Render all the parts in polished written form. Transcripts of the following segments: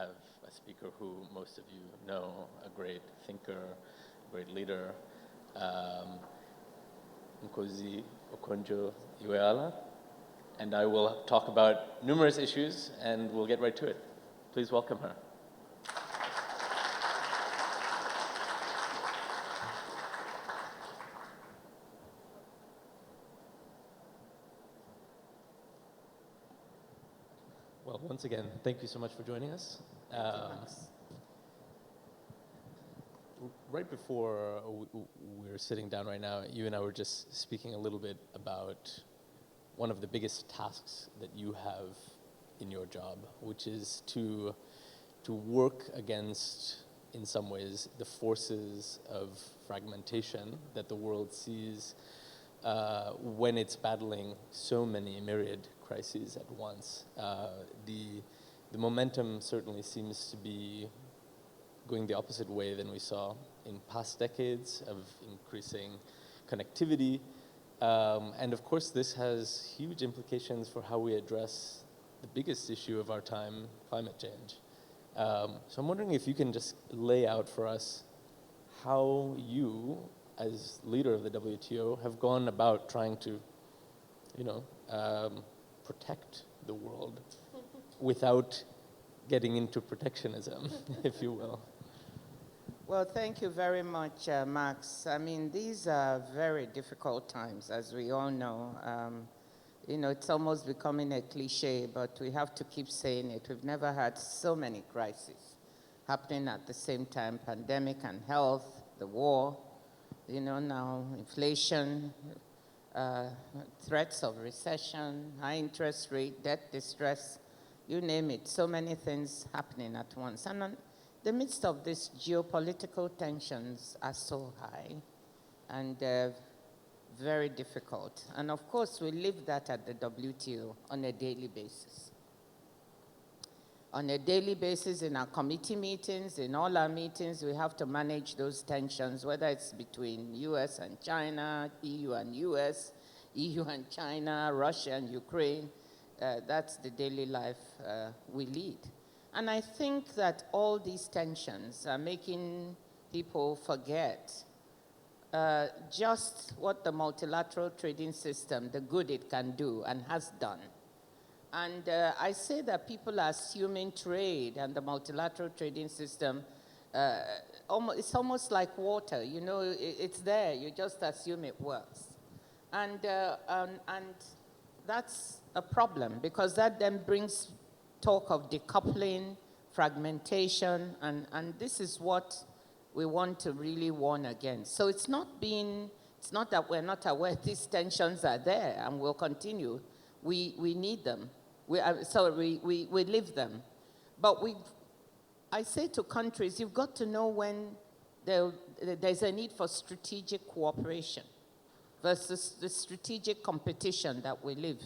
have a speaker who most of you know, a great thinker, great leader, Ngozi Okonjo-Iweala, and I will talk about numerous issues, and we'll get right to it. Please welcome her. Well, once again, thank you so much for joining us. Right before we were sitting down right now, you and I were just speaking a little bit about one of the biggest tasks that you have in your job, which is to work against, in some ways, the forces of fragmentation that the world sees when it's battling so many myriad crises at once. The momentum certainly seems to be going the opposite way than we saw in past decades of increasing connectivity. And of course, this has huge implications for how we address the biggest issue of our time, climate change. So I'm wondering if you can just lay out for us how you, as leader of the WTO, have gone about trying to, protect the world without getting into protectionism, if you will. Well, thank you very much, Max. I mean, these are very difficult times, as we all know. It's almost becoming a cliche, but we have to keep saying it. We've never had so many crises happening at the same time: pandemic and health, the war, now inflation, threats of recession, high interest rate, debt distress, you name it, so many things happening at once. And in the midst of this, geopolitical tensions are so high and very difficult. And of course, we live that at the WTO on a daily basis. On a daily basis, in our committee meetings, in all our meetings, we have to manage those tensions, whether it's between US and China, EU and US, EU and China, Russia and Ukraine. That's the daily life we lead. And I think that all these tensions are making people forget just what the multilateral trading system, the good it can do and has done. And I say that people are assuming trade and the multilateral trading system, it's almost like water. It's there. You just assume it works. And that's a problem, because that then brings talk of decoupling, fragmentation, and this is what we want to really warn against. So it's not that we're not aware these tensions are there and will continue. We need them. We live them. But I say to countries, you've got to know when there's a need for strategic cooperation versus the strategic competition that we live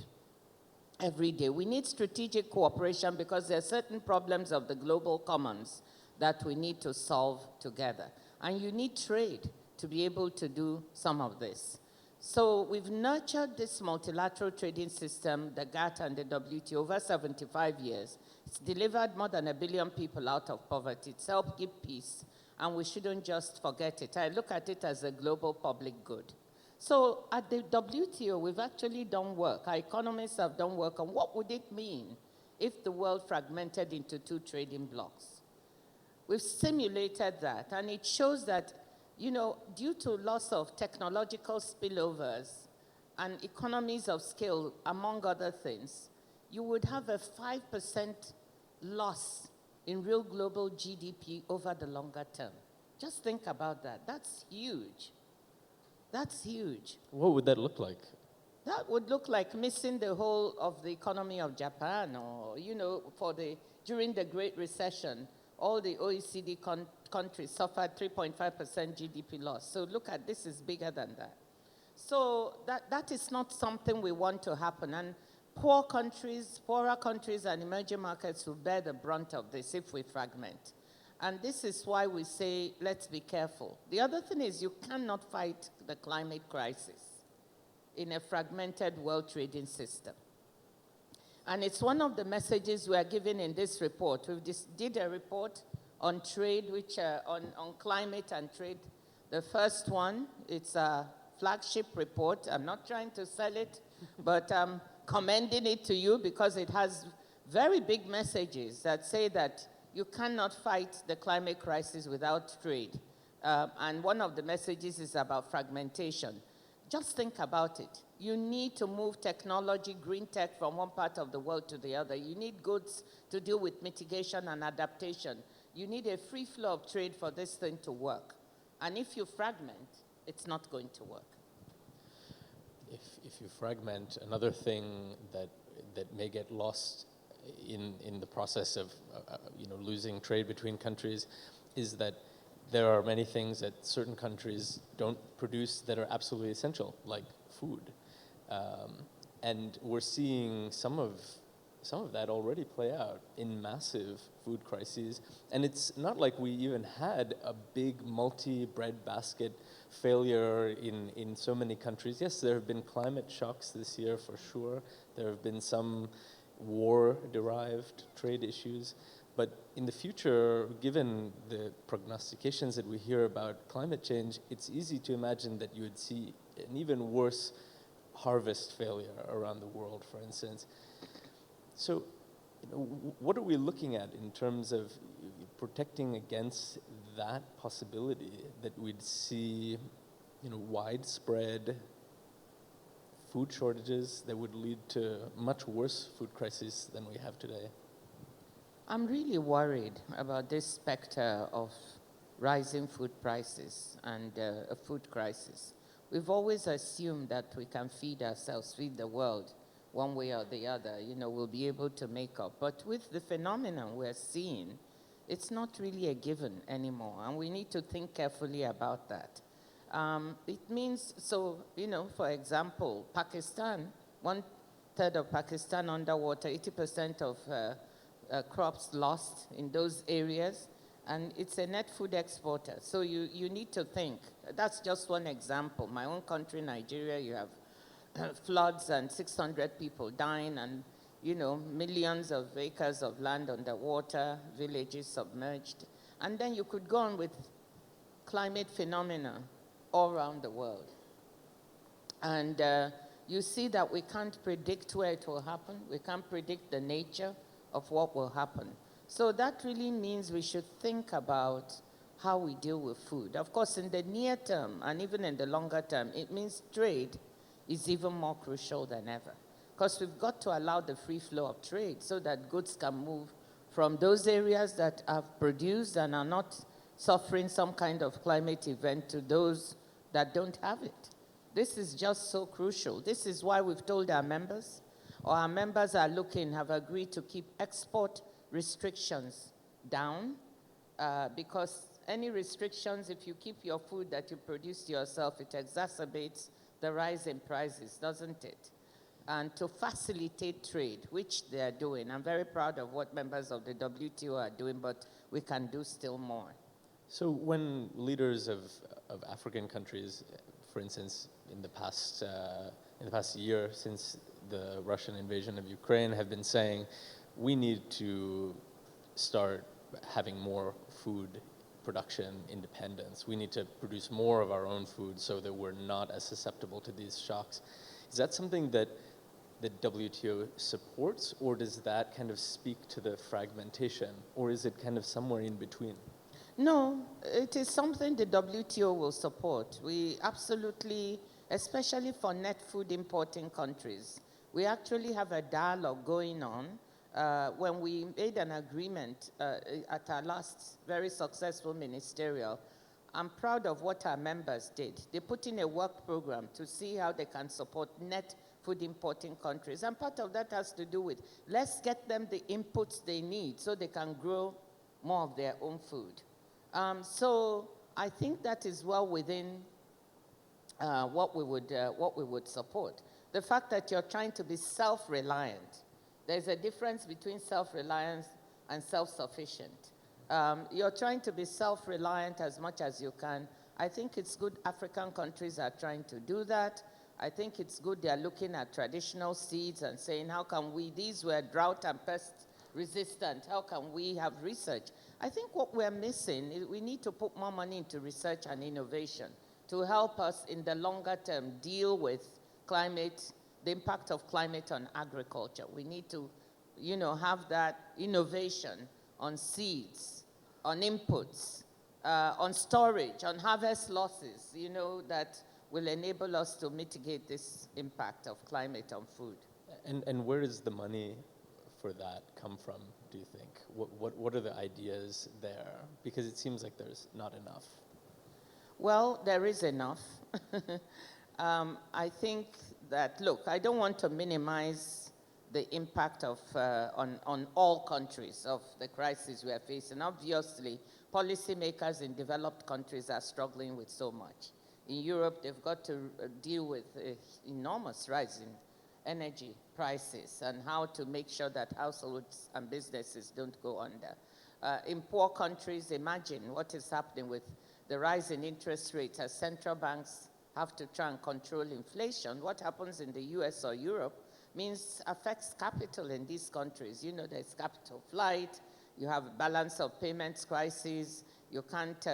every day. We need strategic cooperation because there are certain problems of the global commons that we need to solve together. And you need trade to be able to do some of this. So we've nurtured this multilateral trading system, the GATT and the WTO, over 75 years. It's delivered more than 1 billion people out of poverty. It's helped give peace, and we shouldn't just forget it. I look at it as a global public good. So at the WTO, we've actually done work. Our economists have done work on what would it mean if the world fragmented into 2 trading blocks. We've simulated that, and it shows that due to loss of technological spillovers and economies of scale, among other things, you would have a 5% loss in real global GDP over the longer term. Just think about that. That's huge. That's huge. What would that look like? That would look like missing the whole of the economy of Japan, or, during the Great Recession, all the OECD countries suffered 3.5% GDP loss. So look at this, is bigger than that. So that is not something we want to happen. And poorer countries and emerging markets will bear the brunt of this if we fragment. And this is why we say, let's be careful. The other thing is you cannot fight the climate crisis in a fragmented world trading system. And it's one of the messages we are giving in this report. We did a report on trade, on climate and trade. The first one, it's a flagship report. I'm not trying to sell it, but I'm commending it to you because it has very big messages that say that you cannot fight the climate crisis without trade. And one of the messages is about fragmentation. Just think about it. You need to move technology, green tech, from one part of the world to the other. You need goods to deal with mitigation and adaptation. You need a free flow of trade for this thing to work. And if you fragment, it's not going to work. If you fragment, another thing that may get lost in the process of losing trade between countries is that there are many things that certain countries don't produce that are absolutely essential, like food. And we're seeing some of that already play out in massive food crises. And it's not like we even had a big multi-bread basket failure in so many countries. Yes, there have been climate shocks this year for sure. There have been some war-derived trade issues. But in the future, given the prognostications that we hear about climate change, it's easy to imagine that you would see an even worse harvest failure around the world, for instance. So, what are we looking at in terms of protecting against that possibility that we'd see, widespread food shortages that would lead to much worse food crises than we have today? I'm really worried about this specter of rising food prices and a food crisis. We've always assumed that we can feed ourselves, feed the world, one way or the other. We'll be able to make up. But with the phenomenon we're seeing, it's not really a given anymore, and we need to think carefully about that. It means, for example, Pakistan, 1/3 of Pakistan underwater, 80% of crops lost in those areas, and it's a net food exporter. So you need to think. That's just one example. My own country, Nigeria, you have floods and 600 people dying and, millions of acres of land underwater, villages submerged. And then you could go on with climate phenomena all around the world. And you see that we can't predict where it will happen. We can't predict the nature of what will happen. So that really means we should think about how we deal with food. Of course, in the near term and even in the longer term, it means trade is even more crucial than ever. Because we've got to allow the free flow of trade so that goods can move from those areas that have produced and are not suffering some kind of climate event to those that don't have it. This is just so crucial. This is why we've told our members, or our members have agreed to keep export restrictions down, because any restrictions, if you keep your food that you produce yourself, it exacerbates the rise in prices, doesn't it? And to facilitate trade, which they are doing. I'm very proud of what members of the W.T.O are doing, but we can do still more. So when leaders of African countries, for instance, in the past year since the Russian invasion of Ukraine, have been saying we need to start having more food production independence. We need to produce more of our own food so that we're not as susceptible to these shocks. Is that something that the WTO supports, or does that kind of speak to the fragmentation, or is it kind of somewhere in between? No, it is something the WTO will support. We absolutely, especially for net food importing countries, we actually have a dialogue going on. When we made an agreement at our last very successful ministerial, I'm proud of what our members did. They put in a work program to see how they can support net food importing countries. And part of that has to do with, let's get them the inputs they need so they can grow more of their own food. So I think that is well within what we would support. The fact that you're trying to be self-reliant. There's a difference between self-reliance and self-sufficient. You're trying to be self-reliant as much as you can. I think it's good African countries are trying to do that. I think it's good they're looking at traditional seeds and saying, how can we, these were drought and pest resistant, how can we have research? I think what we're missing is we need to put more money into research and innovation to help us in the longer term deal with climate, the impact of climate on agriculture. We need to, have that innovation on seeds, on inputs, on storage, on harvest losses, that will enable us to mitigate this impact of climate on food. And where does the money for that come from, do you think? What are the ideas there? Because it seems like there's not enough. Well, there is enough. I think that, look, I don't want to minimize the impact of on all countries of the crisis we are facing. Obviously, policymakers in developed countries are struggling with so much. In Europe, they've got to deal with an enormous rise in energy prices and how to make sure that households and businesses don't go under. In poor countries, imagine what is happening with the rise in interest rates as central banks have to try and control inflation. What happens in the US or Europe affects capital in these countries. There's capital flight, you have a balance of payments crisis, you can't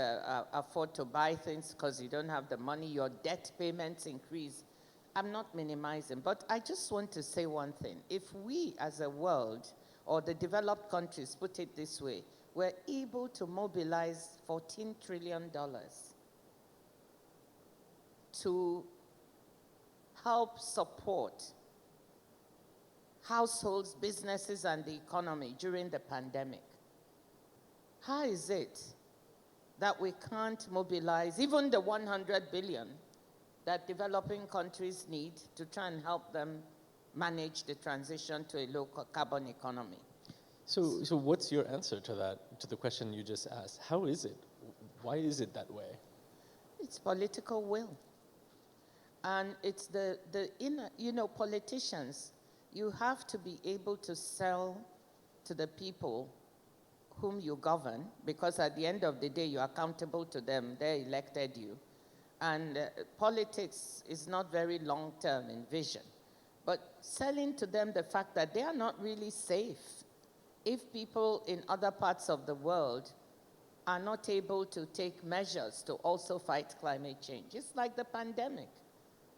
afford to buy things because you don't have the money, your debt payments increase. I'm not minimizing, but I just want to say one thing. If we as a world, or the developed countries, put it this way, were able to mobilize $14 trillion to help support households, businesses, and the economy during the pandemic, how is it that we can't mobilize even the 100 billion that developing countries need to try and help them manage the transition to a low carbon economy? So what's your answer to that, to the question you just asked? How is it? Why is it that way? It's political will. And it's the inner, politicians, you have to be able to sell to the people whom you govern, because at the end of the day, you're accountable to them. They elected you. And politics is not very long-term in vision. But selling to them the fact that they are not really safe if people in other parts of the world are not able to take measures to also fight climate change. It's like the pandemic.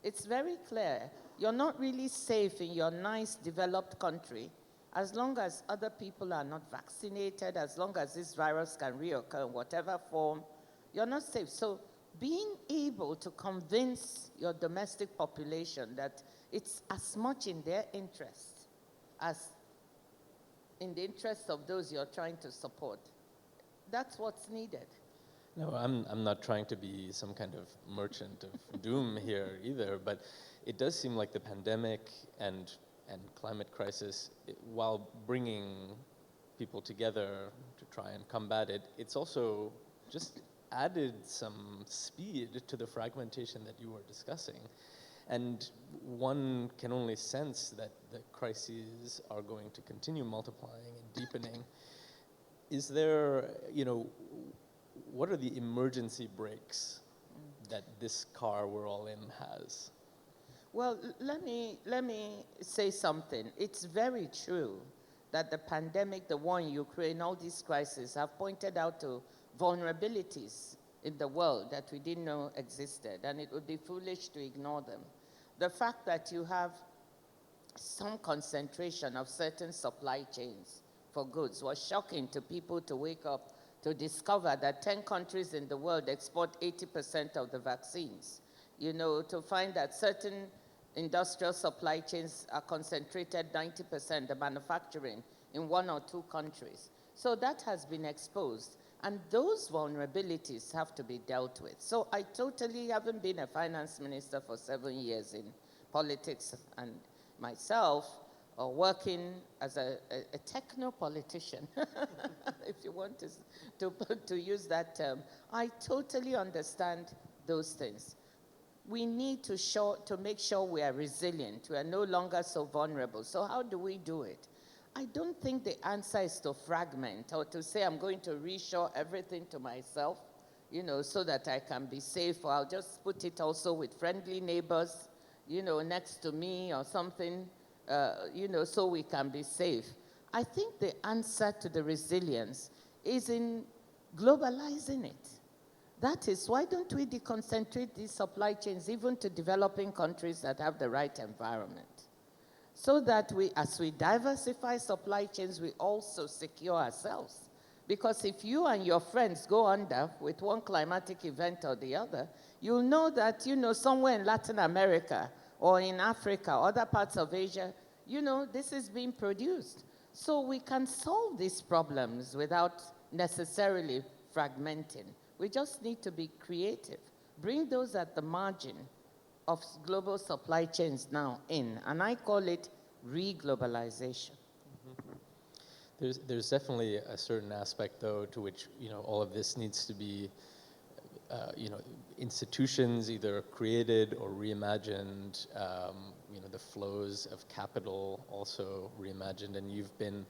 It's very clear. You're not really safe in your nice developed country as long as other people are not vaccinated, as long as this virus can reoccur in whatever form, you're not safe. So being able to convince your domestic population that it's as much in their interest as in the interest of those you're trying to support, that's what's needed. No, I'm not trying to be some kind of merchant of doom here either, but it does seem like the pandemic and climate crisis, while bringing people together to try and combat it, it's also just added some speed to the fragmentation that you were discussing. And one can only sense that the crises are going to continue multiplying and deepening. Is there, what are the emergency brakes that this car we're all in has? Well, let me say something. It's very true that the pandemic, the war in Ukraine, all these crises have pointed out to vulnerabilities in the world that we didn't know existed, and it would be foolish to ignore them. The fact that you have some concentration of certain supply chains for goods was shocking to people to wake up to discover that 10 countries in the world export 80% of the vaccines. To find that certain industrial supply chains are concentrated 90%, the manufacturing, in 1 or 2 countries. So that has been exposed. And those vulnerabilities have to be dealt with. So I totally haven't been a finance minister for 7 years in politics, and myself working as a techno-politician, if you want to use that term. I totally understand those things. We need to make sure we are resilient. We are no longer so vulnerable. So how do we do it? I don't think the answer is to fragment or to say I'm going to reshore everything to myself, so that I can be safe, or I'll just put it also with friendly neighbors, next to me or something, so we can be safe. I think the answer to the resilience is in globalizing it. That is, why don't we deconcentrate these supply chains even to developing countries that have the right environment? So that as we diversify supply chains, we also secure ourselves. Because if you and your friends go under with one climatic event or the other, you'll know that, somewhere in Latin America or in Africa, other parts of Asia, this is being produced. So we can solve these problems without necessarily fragmenting. We just need to be creative. Bring those at the margin of global supply chains now in, and I call it re-globalization. There's definitely a certain aspect, though, to which all of this needs to be, institutions either created or reimagined. The flows of capital also reimagined, and you've been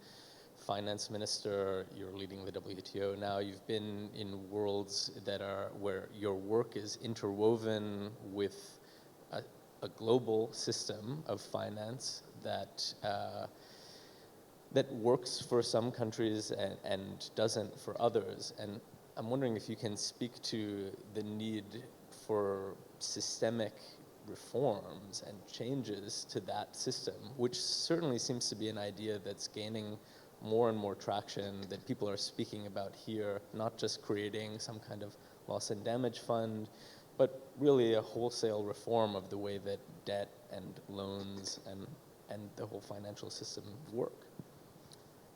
finance minister, you're leading the W.T.O. now. You've been in worlds that are where your work is interwoven with a global system of finance that that works for some countries and doesn't for others. And I'm wondering if you can speak to the need for systemic reforms and changes to that system, which certainly seems to be an idea that's gaining more and more traction, that people are speaking about here, not just creating some kind of loss and damage fund, but really a wholesale reform of the way that debt and loans and the whole financial system work.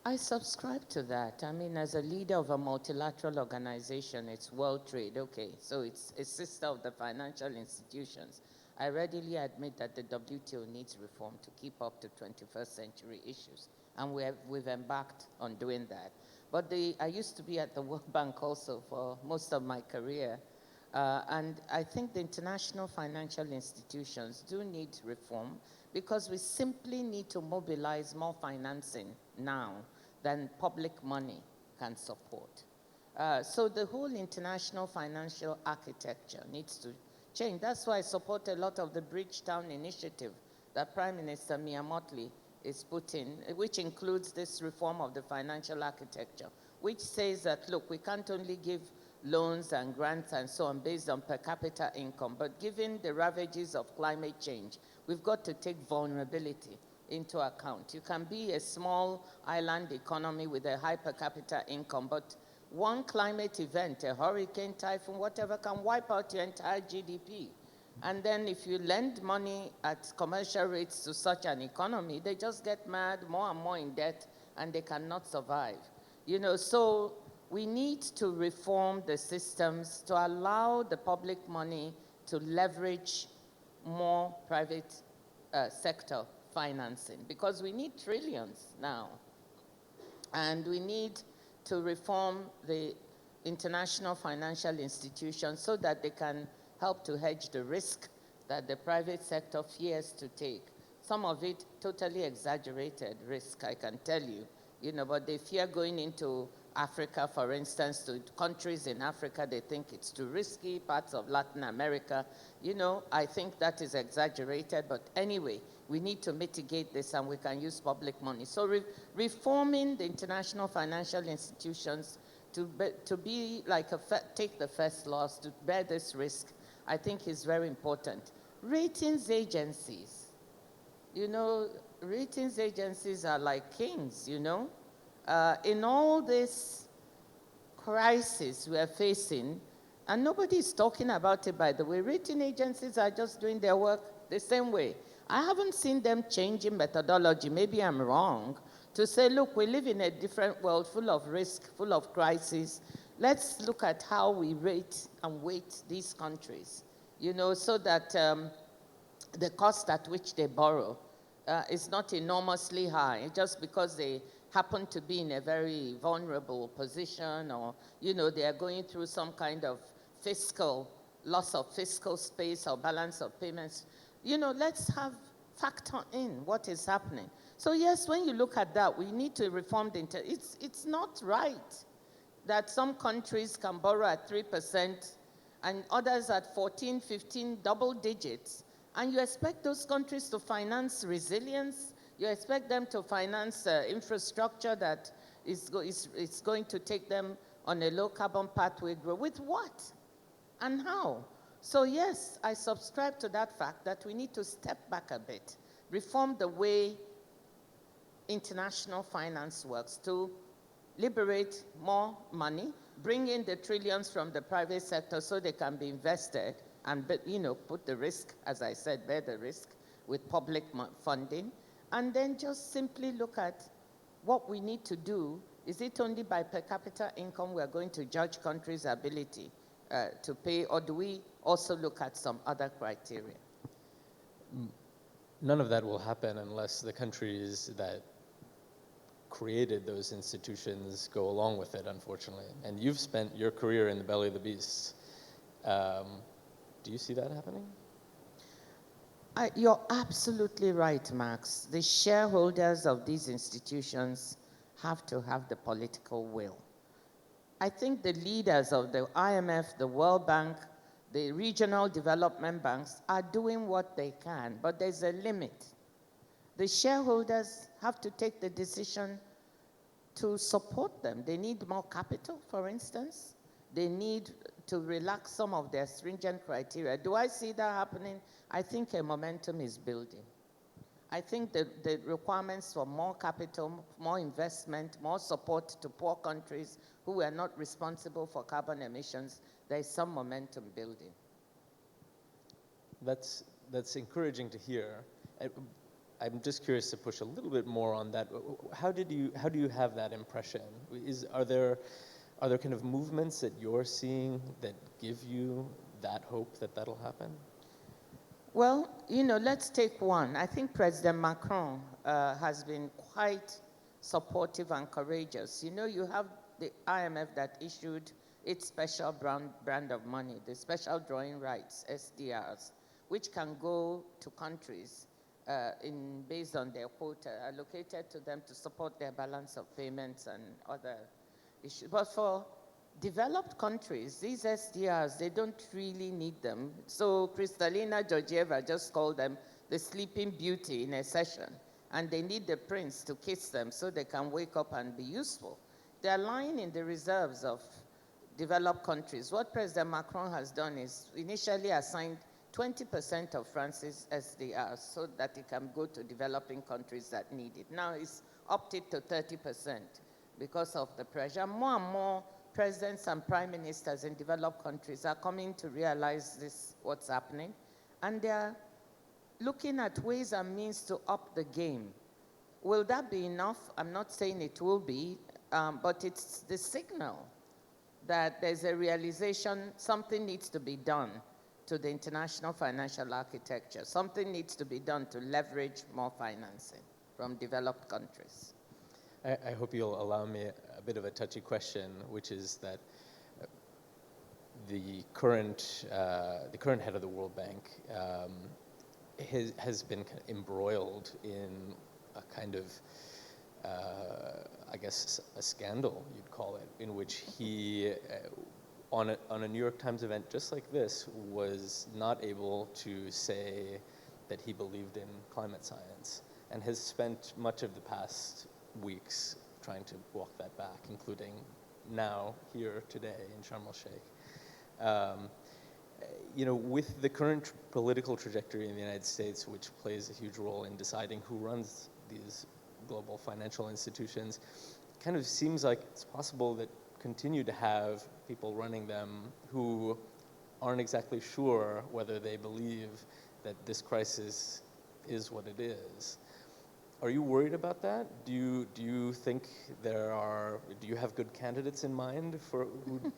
I subscribe to that. I mean, as a leader of a multilateral organization, it's World Trade, okay, so it's a sister of the financial institutions. I readily admit that the WTO needs reform to keep up to 21st century issues, and we've embarked on doing that. But I used to be at the World Bank also for most of my career, and I think the international financial institutions do need reform because we simply need to mobilize more financing now than public money can support. So the whole international financial architecture needs to change. That's why I support a lot of the Bridgetown initiative that Prime Minister Mia Mottley is putting, which includes this reform of the financial architecture, which says that, look, we can't only give loans and grants and so on based on per capita income, but given the ravages of climate change, we've got to take vulnerability into account. You can be a small island economy with a high per capita income, but one climate event, a hurricane, typhoon, whatever, can wipe out your entire GDP. And then if you lend money at commercial rates to such an economy, they just get mad, more and more in debt, and they cannot survive. So we need to reform the systems to allow the public money to leverage more private sector financing, because we need trillions now. And we need to reform the international financial institutions so that they can help to hedge the risk that the private sector fears to take. Some of it totally exaggerated risk, I can tell you, but they fear going into Africa, for instance, to countries in Africa, they think it's too risky, parts of Latin America. I think that is exaggerated, but anyway, we need to mitigate this and we can use public money. So reforming the international financial institutions to be like take the first loss, to bear this risk, I think is very important. Ratings agencies, ratings agencies are like kings, in all this crisis we are facing, and nobody is talking about it, by the way, rating agencies are just doing their work the same way. I haven't seen them changing methodology, maybe I'm wrong, to say, look, we live in a different world full of risk, full of crisis. Let's look at how we rate and weight these countries, so that the cost at which they borrow is not enormously high, just because they happen to be in a very vulnerable position, or, they are going through some kind of loss of fiscal space or balance of payments. Let's factor in what is happening. So yes, when you look at that, we need to reform it's not right that some countries can borrow at 3% and others at 14, 15, double digits, And you expect those countries to finance resilience. You expect them to finance infrastructure that is going to take them on a low-carbon pathway growth. With what and how? So yes, I subscribe to that fact that we need to step back a bit, reform the way international finance works to liberate more money, bring in the trillions from the private sector so they can be invested and, put the risk, as I said, bear the risk with public funding, and then just simply look at what we need to do. Is it only by per capita income we are going to judge countries' ability to pay, or do we also look at some other criteria? None of that will happen unless the countries that created those institutions go along with it, unfortunately. And you've spent your career in the belly of the beast. Do you see that happening? You're absolutely right, Max. The shareholders of these institutions have to have the political will. I think the leaders of the IMF, the World Bank, the regional development banks are doing what they can, but there's a limit. The shareholders have to take the decision to support them. They need more capital, for instance. They need to relax some of their stringent criteria. Do I see that happening? I think a momentum is building. I think the requirements for more capital, more investment, more support to poor countries who are not responsible for carbon emissions, there is some momentum building. That's encouraging to hear. I'm just curious to push a little bit more on that. How do you have that impression? Are there kind of movements that you're seeing that give you that hope that that'll happen? Well, let's take one. I think President Macron has been quite supportive and courageous. You have the IMF that issued its special brand of money, the special drawing rights, SDRs, which can go to countries based on their quota allocated to them to support their balance of payments and other issues. But for developed countries, these SDRs, they don't really need them. So Kristalina Georgieva just called them the sleeping beauty in a session, and they need the prince to kiss them so they can wake up and be useful. They're lying in the reserves of developed countries. What President Macron has done is initially assigned 20% of France's SDRs so that it can go to developing countries that need it. Now it's upped it to 30% because of the pressure. More and more presidents and prime ministers in developed countries are coming to realize what's happening, and they're looking at ways and means to up the game. Will that be enough? I'm not saying it will be, but it's the signal that there's a realization something needs to be done to the international financial architecture. Something needs to be done to leverage more financing from developed countries. I hope you'll allow me a bit of a touchy question, which is that the current head of the World Bank has been embroiled in a kind of, I guess, a scandal, you'd call it, in which he, on a New York Times event just like this, was not able to say that he believed in climate science, and has spent much of the past weeks trying to walk that back, including now, here, today, in Sharm el-Sheikh. With the current political trajectory in the United States, which plays a huge role in deciding who runs these global financial institutions, it kind of seems like it's possible that continue to have people running them who aren't exactly sure whether they believe that this crisis is what it is. Are you worried about that? Do you think do you have good candidates in mind for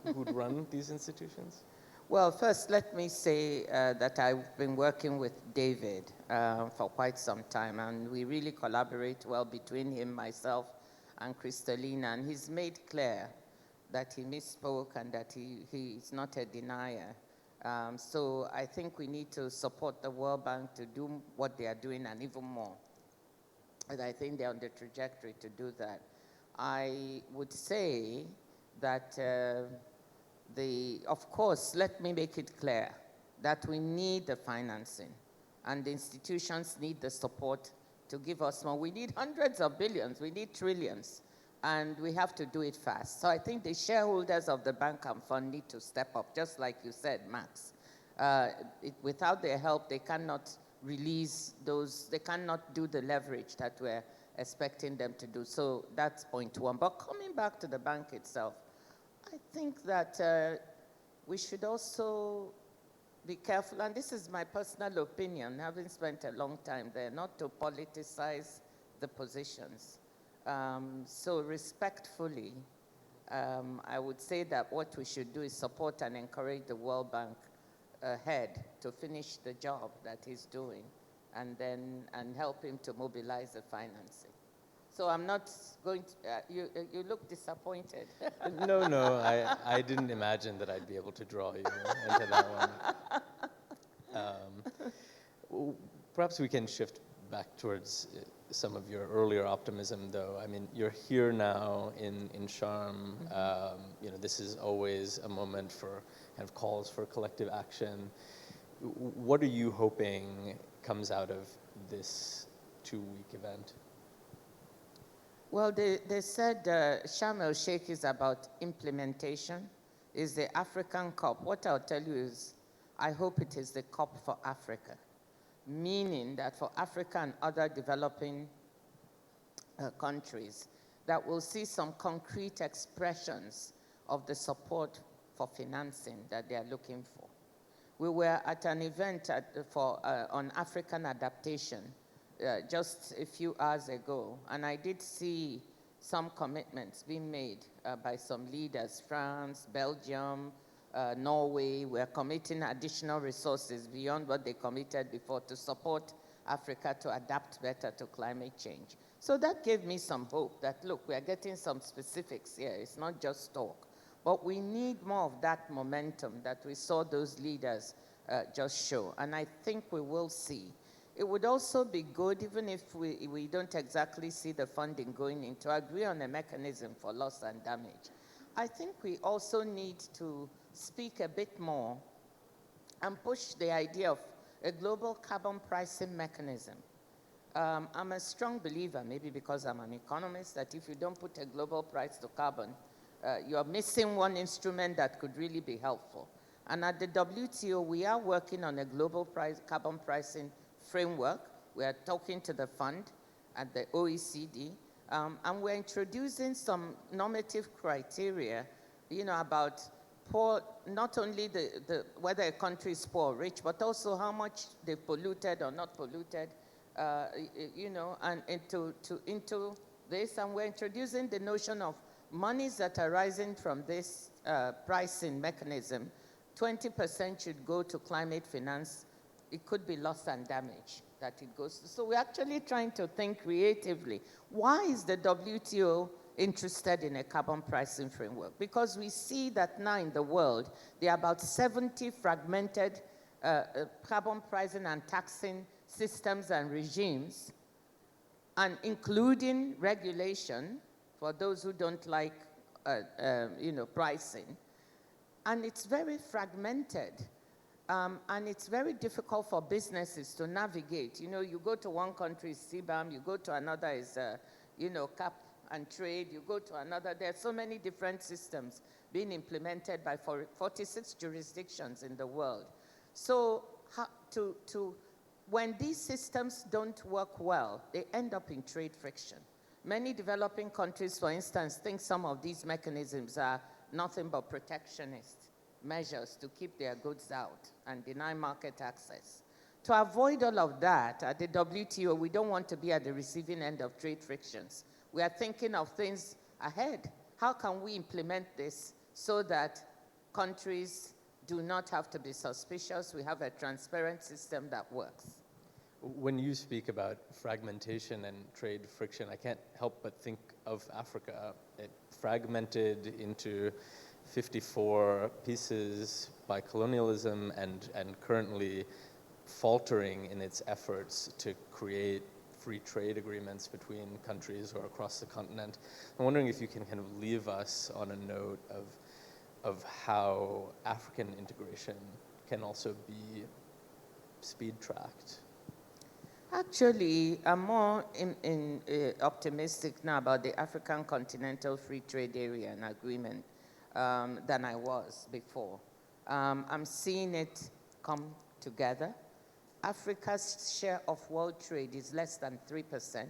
who'd run these institutions? Well, first, let me say that I've been working with David for quite some time, and we really collaborate well between him, myself, and Kristalina, and he's made clear that he misspoke and that he is not a denier. So I think we need to support the World Bank to do what they are doing and even more. And I think they're on the trajectory to do that. I would say that of course, let me make it clear that we need the financing. and the institutions need the support to give us more. We need hundreds of billions, we need trillions, and we have to do it fast. So I think the shareholders of the bank and fund need to step up, just like you said, Max. Without their help, they cannot release those, they cannot do the leverage that we're expecting them to do. So that's point one. But coming back to the bank itself, I think that we should also be careful, and this is my personal opinion, having spent a long time there, not to politicize the positions. So respectfully, I would say that what we should do is support and encourage the World Bank head to finish the job that he's doing, and help him to mobilize the financing. So I'm not going to, you look disappointed. No, I didn't imagine that I'd be able to draw you into that one. Perhaps we can shift back towards some of your earlier optimism, though. I mean, you're here now in Sharm. This is always a moment for kind of calls for collective action. What are you hoping comes out of this 2-week event? Well, they said Sharm el-Sheikh is about implementation, is the African COP. What I'll tell you is, I hope it is the COP for Africa, meaning that for Africa and other developing countries, that we'll see some concrete expressions of the support for financing that they are looking for. We were at an event on African adaptation just a few hours ago, and I did see some commitments being made by some leaders, France, Belgium, Norway. We're committing additional resources beyond what they committed before to support Africa to adapt better to climate change. So that gave me some hope that, look, we're getting some specifics here. It's not just talk. But we need more of that momentum that we saw those leaders just show. And I think we will see. It would also be good, even if we don't exactly see the funding going in, to agree on a mechanism for loss and damage. I think we also need to speak a bit more and push the idea of a global carbon pricing mechanism. I'm a strong believer, maybe because I'm an economist, that if you don't put a global price to carbon, you're missing one instrument that could really be helpful. And at the WTO, we are working on a global carbon pricing framework. We are talking to the fund at the OECD, and we're introducing some normative criteria, about poor, not only whether a country is poor or rich, but also how much they've polluted or not polluted, and into this. And we're introducing the notion of monies that are rising from this pricing mechanism. 20% should go to climate finance. It could be loss and damage that it goes to. So we're actually trying to think creatively. Why is the WTO interested in a carbon pricing framework? Because we see that now in the world, there are about 70 fragmented carbon pricing and taxing systems and regimes, and including regulation for those who don't like pricing. And it's very fragmented. And it's very difficult for businesses to navigate. You go to one country, is CBAM, you go to another, is cap and trade, you go to another. There are so many different systems being implemented by 46 jurisdictions in the world. So when these systems don't work well, they end up in trade friction. Many developing countries, for instance, think some of these mechanisms are nothing but protectionist measures to keep their goods out and deny market access. To avoid all of that, at the WTO, we don't want to be at the receiving end of trade frictions. We are thinking of things ahead. How can we implement this so that countries do not have to be suspicious? We have a transparent system that works. When you speak about fragmentation and trade friction, I can't help but think of Africa. It fragmented into 54 pieces by colonialism and currently faltering in its efforts to create free trade agreements between countries or across the continent. I'm wondering if you can kind of leave us on a note of how African integration can also be speed-tracked Actually, I'm more optimistic now about the African Continental Free Trade Area and Agreement than I was before. I'm seeing it come together. Africa's share of world trade is less than 3%.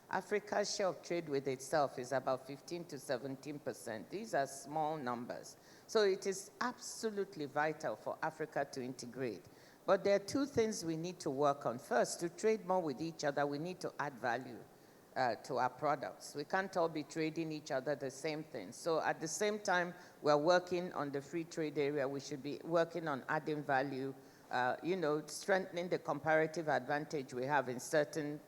Africa's share of trade with itself is about 15 to 17%. These are small numbers. So it is absolutely vital for Africa to integrate. But there are two things we need to work on. First, to trade more with each other, we need to add value to our products. We can't all be trading each other the same thing. So at the same time, we're working on the free trade area, we should be working on adding value, strengthening the comparative advantage we have in certain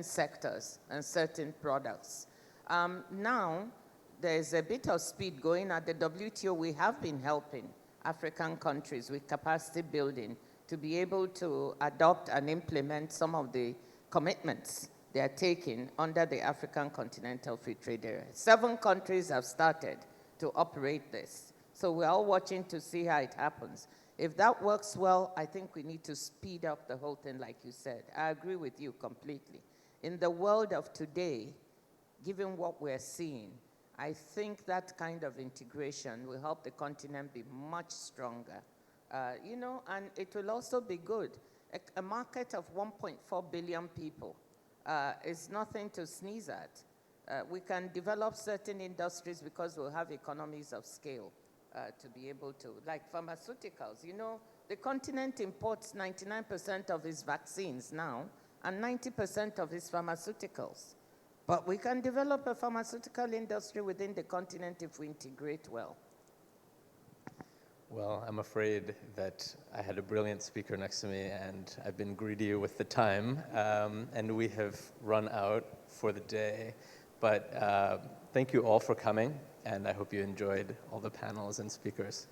sectors and certain products. Now, there's a bit of speed going at the WTO. We have been helping African countries with capacity building to be able to adopt and implement some of the commitments they are taking under the African Continental Free Trade Area. 7 countries have started to operate this. So we're all watching to see how it happens. If that works well, I think we need to speed up the whole thing, like you said. I agree with you completely. In the world of today, given what we're seeing, I think that kind of integration will help the continent be much stronger. And it will also be good. A market of 1.4 billion people is nothing to sneeze at. We can develop certain industries because we'll have economies of scale to be able to, like pharmaceuticals. The continent imports 99% of its vaccines now and 90% of its pharmaceuticals. But we can develop a pharmaceutical industry within the continent if we integrate well. Well, I'm afraid that I had a brilliant speaker next to me, and I've been greedy with the time, and we have run out for the day. But thank you all for coming, and I hope you enjoyed all the panels and speakers.